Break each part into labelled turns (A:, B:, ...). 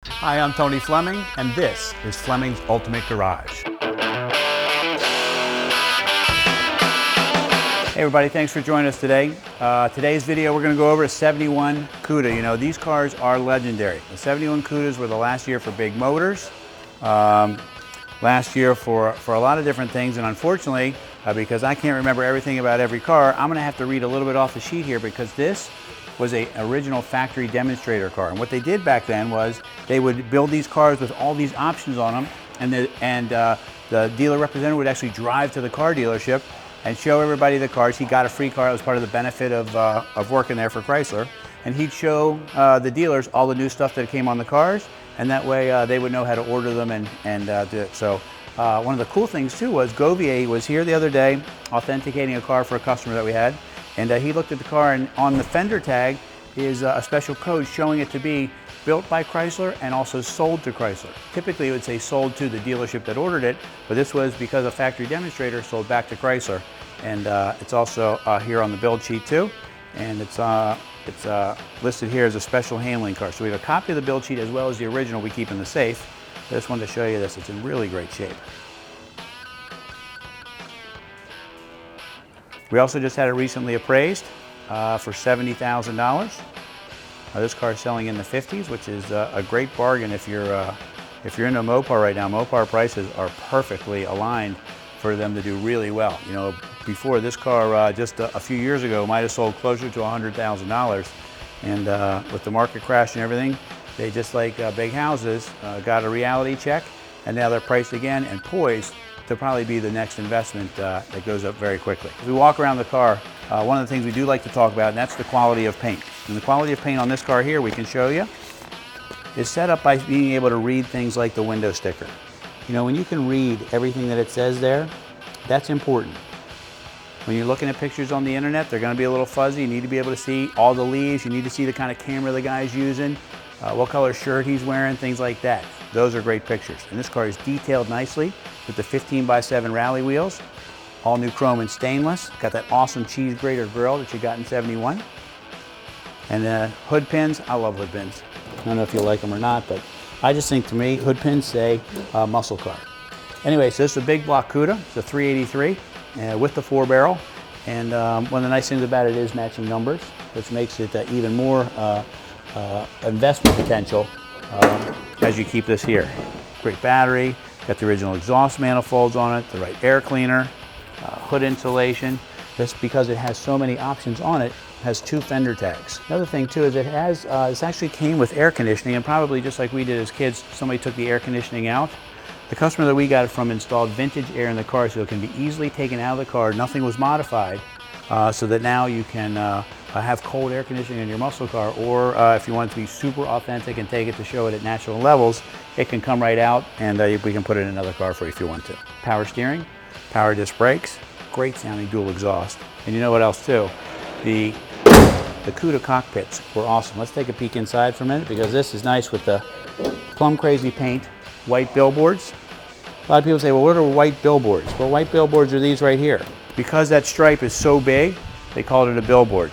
A: Hi, I'm Tony Fleming, and this is Fleming's Ultimate Garage. Hey everybody, thanks for joining us today. Today's video, we're going to go over a 71 Cuda. You know, these cars are legendary. The 71 Cudas were the last year for big motors, last year for a lot of different things, and unfortunately, because I can't remember everything about every car, I'm going to have to read a little bit off the sheet here because this was an original factory demonstrator car. And what they did back then was they would build these cars with all these options on them, and the dealer representative would actually drive to the car dealership and show everybody the cars. He got a free car. That was part of the benefit of working there for Chrysler. And he'd show the dealers all the new stuff that came on the cars, and that way they would know how to order them and do it. So one of the cool things too was Govier was here the other day authenticating a car for a customer that we had. And he looked at the car, and on the fender tag is a special code showing it to be built by Chrysler and also sold to Chrysler. Typically it would say sold to the dealership that ordered it, but this was because a factory demonstrator sold back to Chrysler. And it's also here on the build sheet too. And it's listed here as a special handling car. So we have a copy of the build sheet as well as the original we keep in the safe. I just wanted to show you this. It's in really great shape. We also just had it recently appraised for $70,000. This car is selling in the 50s, which is a great bargain if you're into Mopar right now. Mopar prices are perfectly aligned for them to do really well. You know, before this car just a few years ago might have sold closer to $100,000, and with the market crash and everything, they just like big houses got a reality check, and now they're priced again and poised to probably be the next investment that goes up very quickly. As we walk around the car, one of the things we do like to talk about, and that's the quality of paint. And the quality of paint on this car here, we can show you, is set up by being able to read things like the window sticker. You know, when you can read everything that it says there, that's important. When you're looking at pictures on the internet, they're going to be a little fuzzy. You need to be able to see all the leaves. You need to see the kind of camera the guy's using, what color shirt he's wearing, things like that. Those are great pictures. And this car is detailed nicely with the 15x7 rally wheels, all new chrome and stainless. Got that awesome cheese grater grille that you got in 71. And the hood pins, I love hood pins. I don't know if you like them or not, but I just think to me, hood pins say muscle car. Anyway, so this is a big block Cuda. It's a 383 with the 4-barrel. And one of the nice things about it is matching numbers, which makes it even more investment potential as you keep this here. Great battery, got the original exhaust manifolds on it, the right air cleaner, hood insulation. This, because it has so many options on it, has 2 fender tags. Another thing too is it has, this actually came with air conditioning, and probably just like we did as kids, somebody took the air conditioning out. The customer that we got it from installed vintage air in the car so it can be easily taken out of the car. Nothing was modified, so that now you can have cold air conditioning in your muscle car, or if you want it to be super authentic and take it to show it at natural levels, it can come right out, and we can put it in another car for you if you want to. Power steering, power disc brakes, great sounding dual exhaust. And you know what else too? The Cuda cockpits were awesome. Let's take a peek inside for a minute, because this is nice with the plum crazy paint, white billboards. A lot of people say, well, what are white billboards? Well, white billboards are these right here. Because that stripe is so big, they called it a billboard.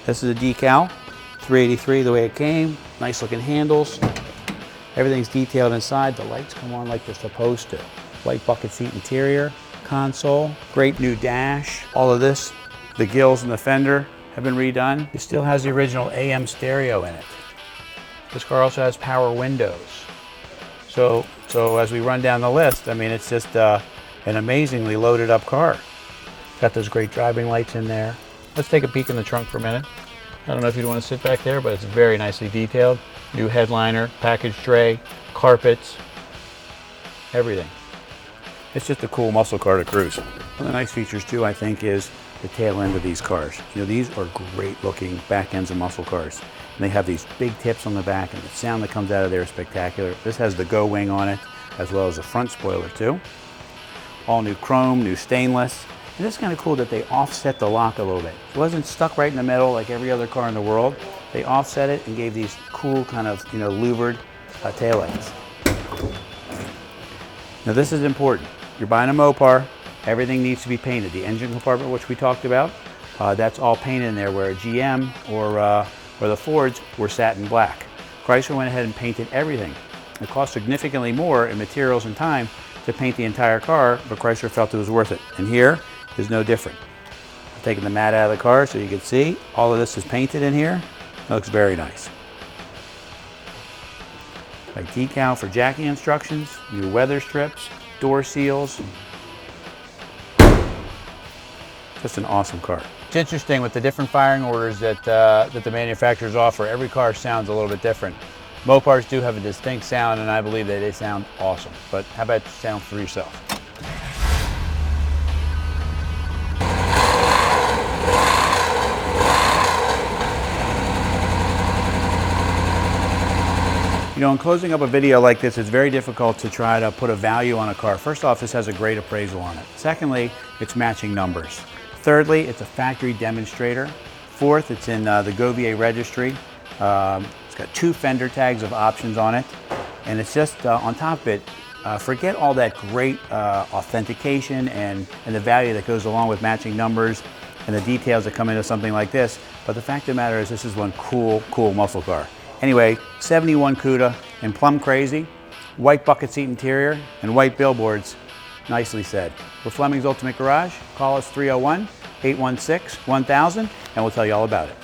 A: This is a decal, 383 the way it came, nice looking handles. Everything's detailed inside. The lights come on like they're supposed to. White bucket seat interior, console, great new dash. All of this, the gills and the fender have been redone. It still has the original AM stereo in it. This car also has power windows. So as we run down the list, I mean, it's just an amazingly loaded up car. Got those great driving lights in there. Let's take a peek in the trunk for a minute. I don't know if you'd want to sit back there, but it's very nicely detailed. New headliner, package tray, carpets, everything. It's just a cool muscle car to cruise. One of the nice features too, I think, is the tail end of these cars. You know, these are great looking back ends of muscle cars. And they have these big tips on the back, and the sound that comes out of there is spectacular. This has the Go wing on it, as well as a front spoiler too. All new chrome, new stainless. And it's kind of cool that they offset the lock a little bit. It wasn't stuck right in the middle like every other car in the world. They offset it and gave these cool kind of, you know, louvered taillights. Now this is important. You're buying a Mopar, everything needs to be painted. The engine compartment, which we talked about, that's all painted in there, where a GM or the Fords were satin black. Chrysler went ahead and painted everything. It cost significantly more in materials and time to paint the entire car, but Chrysler felt it was worth it. And here is no different. I'm taking the mat out of the car so you can see all of this is painted in here. It looks very nice. Like decal for jacking instructions, new weather strips, door seals. Just an awesome car. It's interesting with the different firing orders that the manufacturers offer. Every car sounds a little bit different. Mopars do have a distinct sound, and I believe that they sound awesome. But how about you sound for yourself? You know, in closing up a video like this, it's very difficult to try to put a value on a car. First off, this has a great appraisal on it. Secondly, it's matching numbers. Thirdly, it's a factory demonstrator. Fourth, it's in the Govier registry. It's got 2 fender tags of options on it. And it's just, on top of it, forget all that great authentication and the value that goes along with matching numbers and the details that come into something like this. But the fact of the matter is, this is one cool muscle car. Anyway, 71 Cuda in plum crazy, white bucket seat interior, and white billboards. Nicely said. For Fleming's Ultimate Garage, call us 301-816-1000 and we'll tell you all about it.